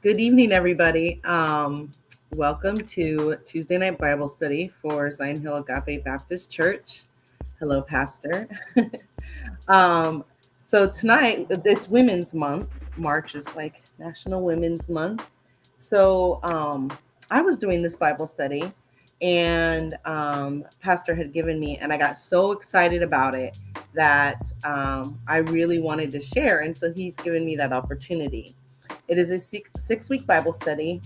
Good evening, everybody. Welcome to Tuesday Night Bible Study for Zion Hill Agape Baptist Church. Hello, Pastor. um, so tonight it's Women's Month. March is like National Women's Month. So I was doing this Bible study, and Pastor had given me, and I got so excited about it that I really wanted to share, and so he's given me that opportunity. It is a 6-week Bible study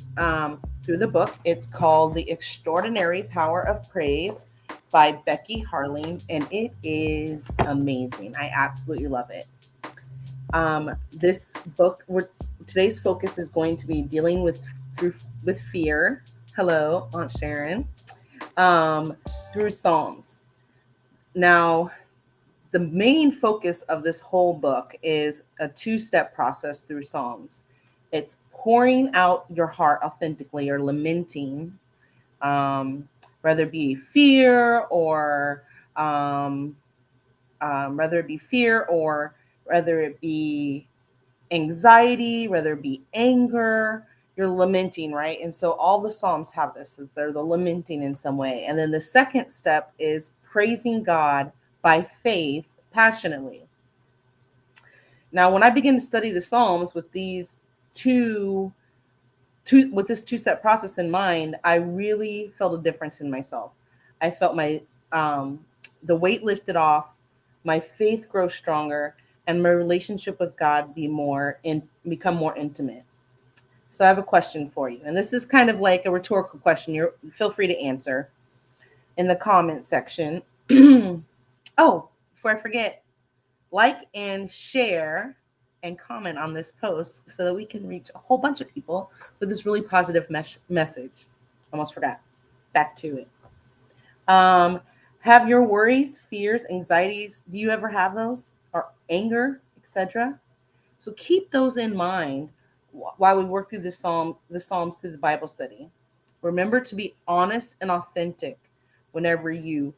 through the book. It's called The Extraordinary Power of Praise by Becky Harling, and it is amazing. I absolutely love it. This book, today's focus is going to be dealing with fear. Hello, Aunt Sharon. Through Psalms. Now, the main focus of this whole book is a 2-step process through Psalms. It's pouring out your heart authentically or lamenting, whether it be fear or whether it be anxiety, whether it be anger, you're lamenting, right? And so all the Psalms have this, is they're the lamenting in some way. And then the second step is praising God by faith passionately. Now, when I begin to study the Psalms with these with this 2-step process in mind, I really felt a difference in myself. I felt my the weight lifted off, my faith grow stronger, and my relationship with God become more intimate. So I have a question for you, and this is kind of like a rhetorical question. Feel free to answer in the comment section. Oh, before I forget, like and share and comment on this post so that we can reach a whole bunch of people with this really positive message. Almost forgot. Back to it. Have your worries, fears, anxieties, do you ever have those? Or anger, etc.? So keep those in mind while we work through the Psalms through the Bible study. Remember to be honest and authentic whenever you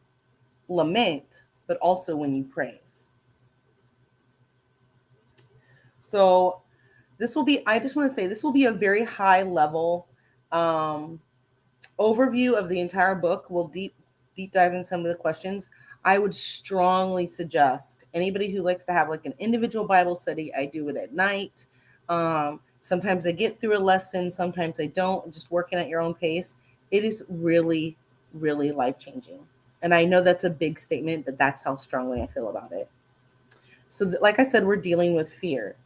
lament, but also when you praise. So I just want to say, this will be a very high level overview of the entire book. We'll deep dive in some of the questions. I would strongly suggest anybody who likes to have like an individual Bible study. I do it at night. Sometimes I get through a lesson, sometimes I don't, just working at your own pace. It is really, really life-changing. And I know that's a big statement, but that's how strongly I feel about it. So like I said, we're dealing with fear.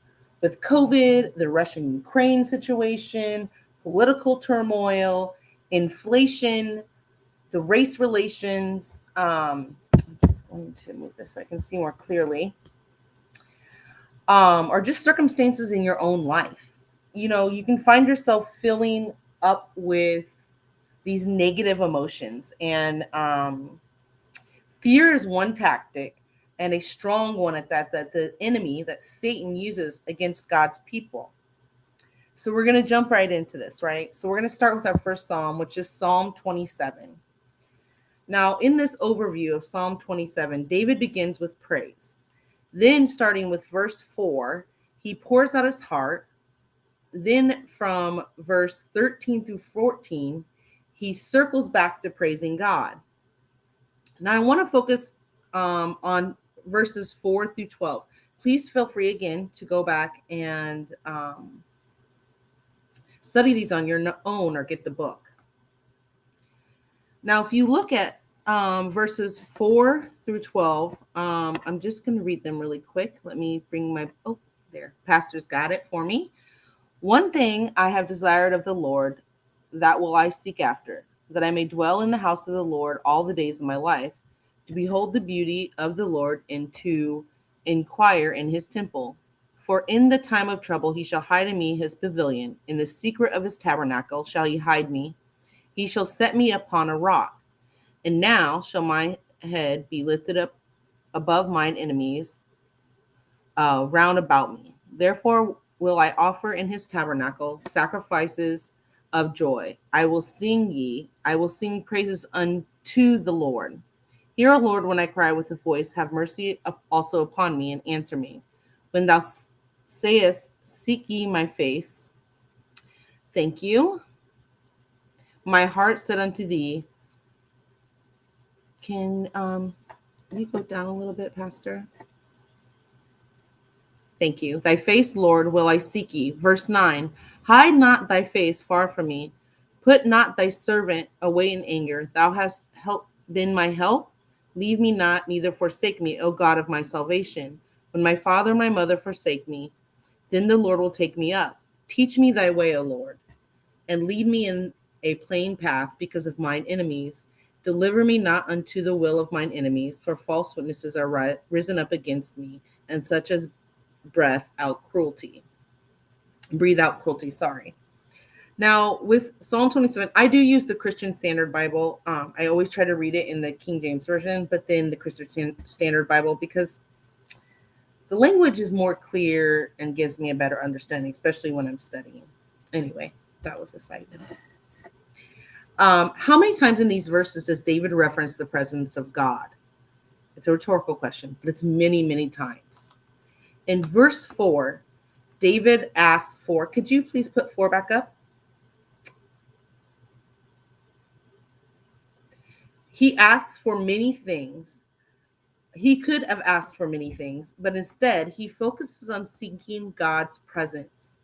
With COVID, the Russian-Ukraine situation, political turmoil, inflation, the race relations. I'm just going to move this so I can see more clearly. Or just circumstances in your own life. You can find yourself filling up with these negative emotions. And fear is one tactic, and a strong one at that the enemy, that Satan uses against God's people. So we're going to jump right into this, right? So we're going to start with our first Psalm, which is Psalm 27. Now, in this overview of Psalm 27, David begins with praise. Then, starting with verse 4, he pours out his heart. Then from verse 13 through 14, he circles back to praising God. Now, I want to focus on verses 4 through 12. Please feel free again to go back and study these on your own or get the book. Now, if you look at verses 4 through 12, I'm just going to read them really quick. Let me bring there. Pastor's got it for me. One thing I have desired of the Lord, that will I seek after, that I may dwell in the house of the Lord all the days of my life, to behold the beauty of the Lord and to inquire in his temple. For in the time of trouble he shall hide in me his pavilion. In the secret of his tabernacle shall he hide me. He shall set me upon a rock. And now shall my head be lifted up above mine enemies round about me. Therefore will I offer in his tabernacle sacrifices of joy. I will sing praises unto the Lord. Hear, O Lord, when I cry with a voice, have mercy also upon me and answer me. When thou sayest, seek ye my face, Thank you. My heart said unto thee, can you go down a little bit, Pastor? Thank you. Thy face, Lord, will I seek ye. Verse 9, hide not thy face far from me. Put not thy servant away in anger. Thou hast been my help. Leave me not, neither forsake me, O God of my salvation. When my father and my mother forsake me, then the Lord will take me up. Teach me thy way, O Lord, and lead me in a plain path because of mine enemies. Deliver me not unto the will of mine enemies, for false witnesses are risen up against me, and such as breathe out cruelty. Sorry. Now, with Psalm 27, I do use the Christian Standard Bible. I always try to read it in the King James Version, but then the Christian Standard Bible, because the language is more clear and gives me a better understanding, especially when I'm studying. Anyway, that was a side note. How many times in these verses does David reference the presence of God? It's a rhetorical question, but it's many, many times. In verse 4, David asks for, could you please put 4 back up? He asks for many things. He could have asked for many things, but instead he focuses on seeking God's presence.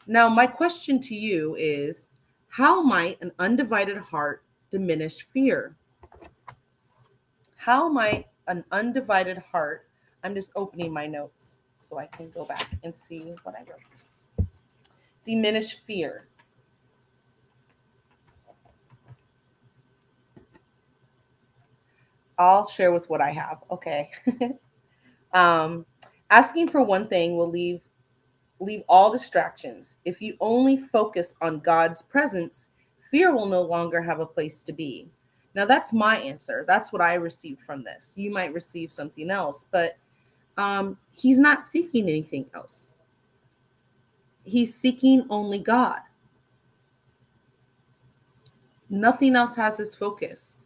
Now, my question to you is, how might an undivided heart diminish fear? How might an undivided heart, I'm just opening my notes so I can go back and see what I wrote. Diminish fear. I'll share with what I have. Okay. Asking for one thing will leave all distractions. If you only focus on God's presence, fear will no longer have a place to be. Now, that's my answer. That's what I received from this. You might receive something else, but he's not seeking anything else. He's seeking only God. Nothing else has his focus.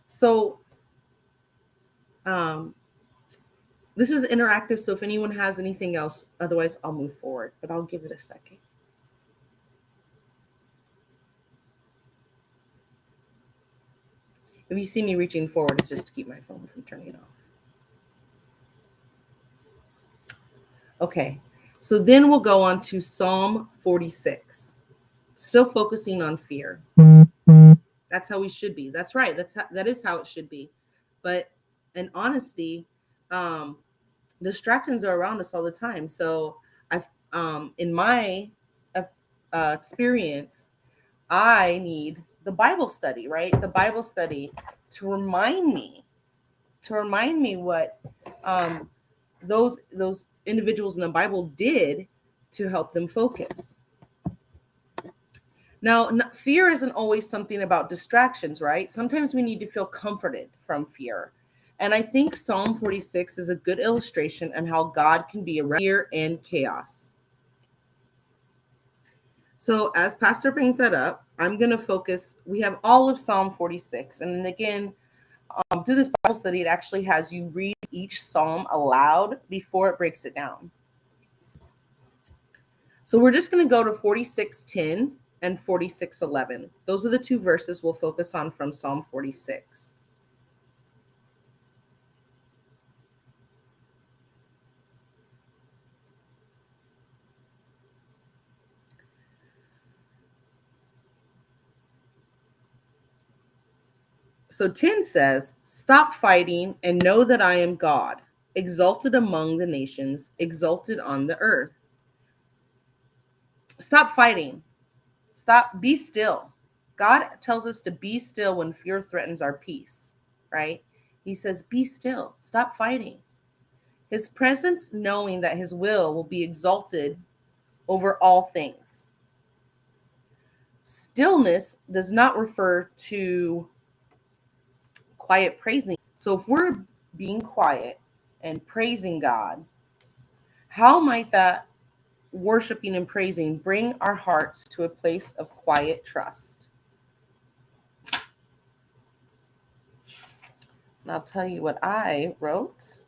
So this is interactive. So if anyone has anything else, otherwise I'll move forward, but I'll give it a second. If you see me reaching forward, it's just to keep my phone from turning off. Okay, so then we'll go on to Psalm 46. Still focusing on fear. That's how we should be. That's right. That is how it should be. But in honesty, distractions are around us all the time. So I've in my experience, I need the Bible study, right? The Bible study to remind me what those individuals in the Bible did to help them focus. Now, fear isn't always something about distractions, right? Sometimes we need to feel comforted from fear. And I think Psalm 46 is a good illustration on how God can be around fear and chaos. So as Pastor brings that up, I'm going to focus. We have all of Psalm 46. And then again, through this Bible study, it actually has you read each psalm aloud before it breaks it down. So we're just going to go to 46:10 and 46:11. Those are the two verses we'll focus on from Psalm 46. So 10 says, stop fighting and know that I am God, exalted among the nations, exalted on the earth. Stop fighting. Be still. God tells us to be still when fear threatens our peace, right? He says, be still. Stop fighting. His presence, knowing that his will be exalted over all things. Stillness does not refer to quiet praising. So if we're being quiet and praising God, how might that worshiping and praising bring our hearts to a place of quiet trust? And I'll tell you what I wrote.